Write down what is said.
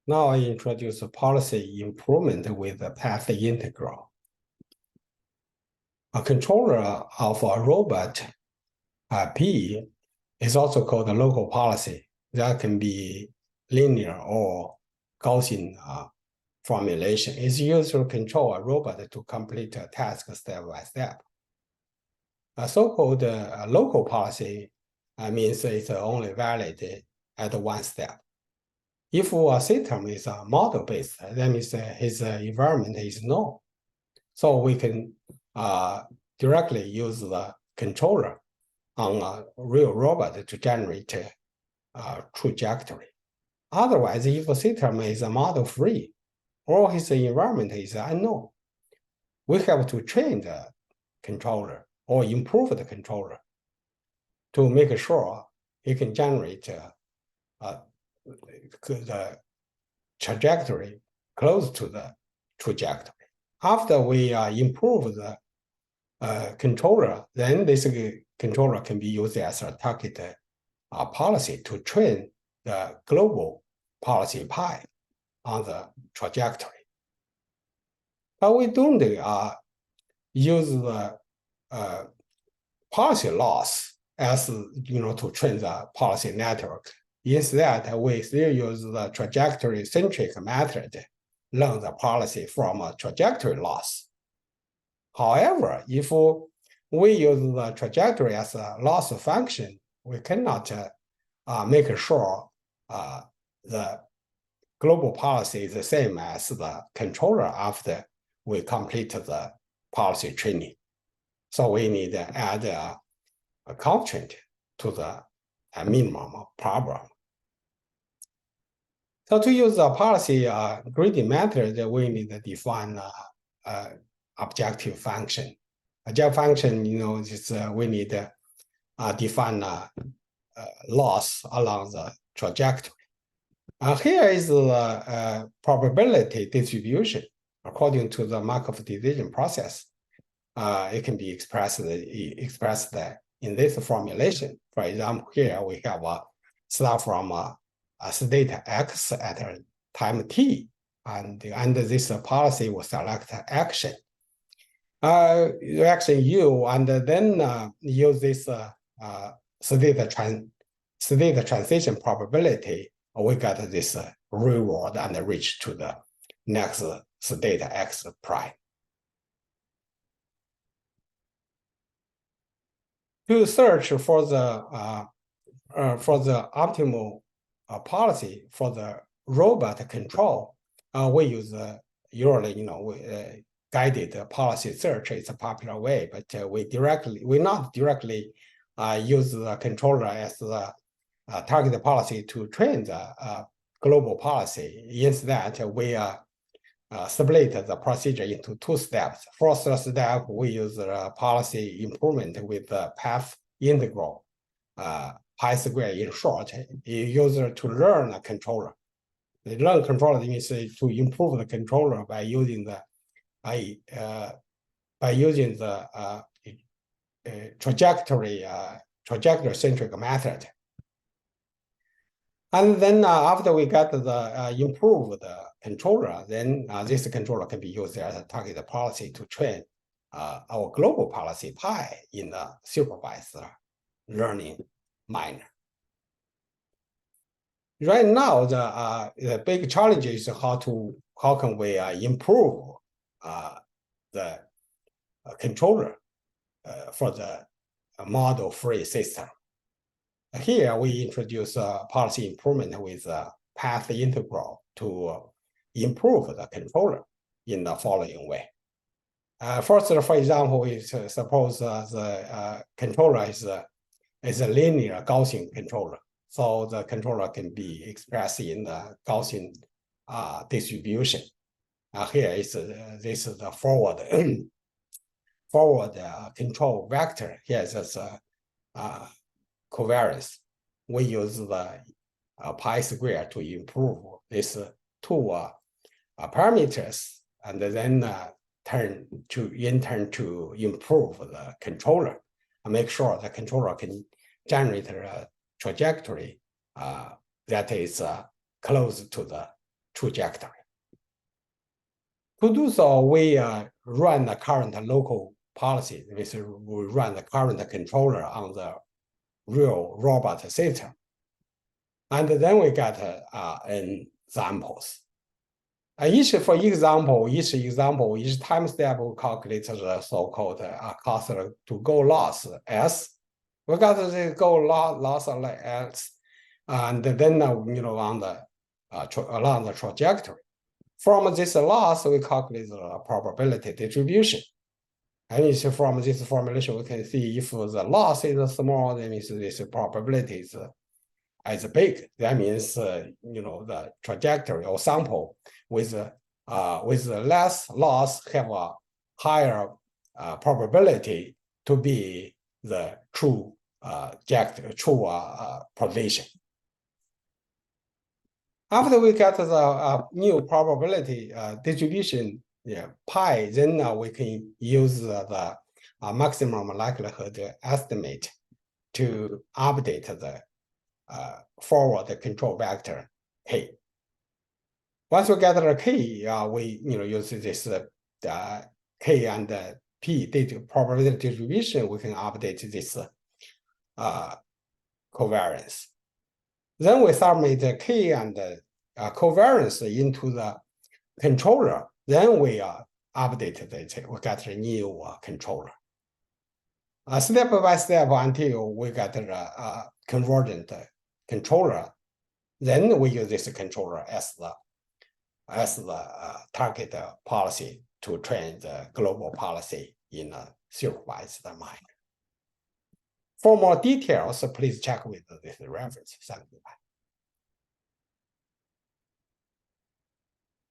Now I introduce a policy improvement with the path integral. A controller of a robot P is also called a local policy. That can be linear or Gaussian formulation. It's used to control a robot to complete a task step by step. A so-called local policy means it's only valid at one step. If a system is model-based, that means his environment is known. So we can directly use the controller on a real robot to generate a trajectory. Otherwise, if a system is model-free or his environment is unknown, we have to train the controller or improve the controller to make sure it can generate the trajectory close to the trajectory. After we improve the controller, then this controller can be used as a target policy to train the global policy pi on the trajectory. But we don't use the policy loss as to train the policy network. Instead, we still use the trajectory-centric method, learn the policy from a trajectory loss. However, if we use the trajectory as a loss function, we cannot make sure the global policy is the same as the controller after we complete the policy training. So we need to add a constraint to the minimum problem. So to use the policy grading method, we need to define objective function. Objective function, is we need to define loss along the trajectory. Here is the probability distribution according to the Markov decision process. It can be expressed in this formulation. For example, here we have start from a state x at a time t, and under this policy we select action. Action u, and then use this state transition probability. We got this reward and reach to the next state x prime. To search for the optimal policy for the robot control, we use usually guided policy search. It's a popular way, but we not directly use the controller as the target policy to train the global policy. Instead, we split the procedure into two steps. First step, we use the policy improvement with the path integral, pi square in short. You use it to learn a controller. The learn controller means to improve the controller by using the trajectory-centric method. And then after we got the improved controller, then this controller can be used as a target policy to train our global policy pi in the supervised learning manner. Right now, the big challenge is how can we improve the controller for the model-free system. Here we introduce a policy improvement with a path integral to improve the controller in the following way. First, for example, we suppose the controller is a linear Gaussian controller. So the controller can be expressed in the Gaussian distribution. Here is this is the forward control vector. Here is covariance. We use the pi square to improve these two parameters, and then in turn to improve the controller and make sure the controller can generate a trajectory that is close to the trajectory. To do so, we run the current local policy. We run the current controller on the real robot system. And then we get examples. Each time step we calculate the so-called cost to go loss S. We got the go loss like S, and then on the along the trajectory. From this loss, we calculate the probability distribution. And from this formulation, we can see if the loss is small, then this probability is big. That means the trajectory or sample with less loss have a higher probability to be the true position. After we get the new probability distribution, pi, then we can use the maximum likelihood estimate to update the forward control vector k. Once we get the k, we use this k and p probability distribution. We can update this covariance. Then we submit the k and covariance into the controller. Then we update it. We get a new controller. Step by step until we get the convergent controller. Then we use this controller as the target policy to train the global policy in a supervised manner. For more details, please check with this reference. Thank you.